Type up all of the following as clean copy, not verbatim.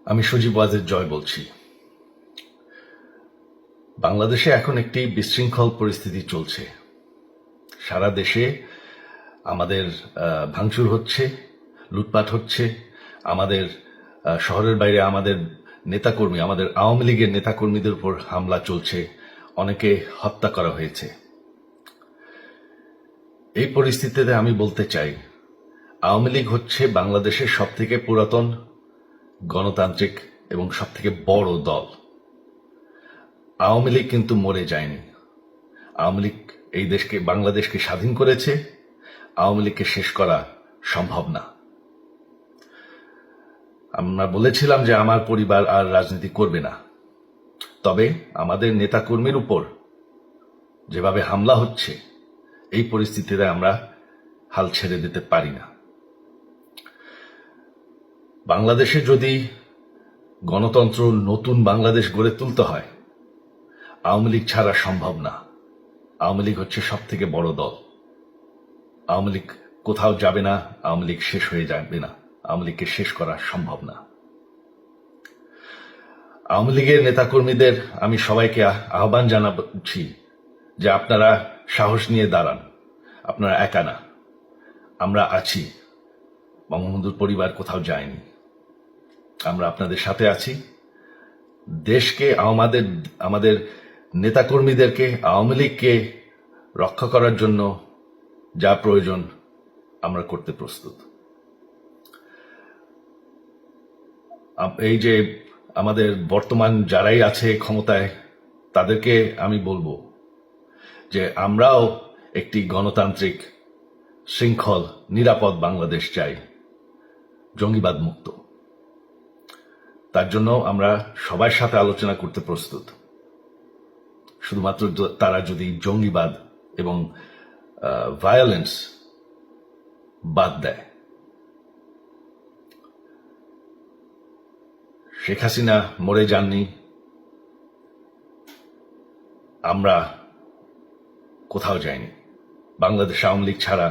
আমি সজীব ওয়াজেদ জয় বলছি। বাংলাদেশে এখন একটি বিশৃঙ্খল পরিস্থিতি চলছে। সারা দেশে আমাদের ভাঙচুর হচ্ছে, লুটপাট হচ্ছে। আমাদের শহরের বাইরে আমাদের নেতাকর্মী, আমাদের আওয়ামী লীগের নেতাকর্মীদের উপর হামলা চলছে, অনেকে হত্যা করা হয়েছে। এই পরিস্থিতিতে আমি বলতে চাই, আওয়ামী লীগ হচ্ছে বাংলাদেশের সবথেকে পুরাতন গণতান্ত্রিক এবং সবথেকে বড় দল। আওয়ামী লীগ কিন্তু মরে যায়নি। আওয়ামী লীগ এই দেশকে, বাংলাদেশকে স্বাধীন করেছে। আওয়ামী লীগকে শেষ করা সম্ভব না। আমরা বলেছিলাম যে আমার পরিবার আর রাজনীতি করবে না, তবে আমাদের নেতাকর্মীর উপর যেভাবে হামলা হচ্ছে, এই পরিস্থিতিতে আমরা হাল ছেড়ে দিতে পারি না। বাংলাদেশে যদি গণতন্ত্র, নতুন বাংলাদেশ গড়ে তুলতে হয়, আওয়ামী লীগ ছাড়া সম্ভব না। আওয়ামী লীগ হচ্ছে সব থেকে বড় দল। আওয়ামী লীগ কোথাও যাবে না, আওয়ামী লীগ শেষ হয়ে যাবে না। আওয়ামী লীগকে শেষ করা সম্ভব না। আওয়ামী লীগের নেতাকর্মীদের আমি সবাইকে আহ্বান জানাচ্ছি যে আপনারা সাহস নিয়ে দাঁড়ান। আপনারা একা না, আমরা আছি। বঙ্গবন্ধুর পরিবার কোথাও যায়নি, আমরা আপনাদের সাথে আছি। দেশকে, আমাদের নেতাকর্মীদেরকে, আওয়ামী লীগকে রক্ষা করার জন্য যা প্রয়োজন আমরা করতে প্রস্তুত। এই যে আমাদের বর্তমান যারাই আছে ক্ষমতায়, তাদেরকে আমি বলবো যে আমরাও একটি গণতান্ত্রিক, শৃঙ্খল, নিরাপদ বাংলাদেশ চাই, জঙ্গিবাদ মুক্ত। তার জন্য আমরা সবার সাথে আলোচনা করতে প্রস্তুত, শুধুমাত্র তারা যদি জঙ্গিবাদ এবং ভায়োলেন্স বাদ দেয়। শেখ হাসিনা মরে যাননি, আমরা কোথাও যাইনি। বাংলাদেশ আওয়ামী লীগ ছাড়া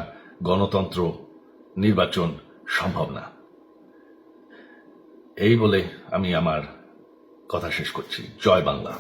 গণতন্ত্র, নির্বাচন সম্ভব না। এই বলে আমি আমার কথা শেষ করছি। জয় বাংলা।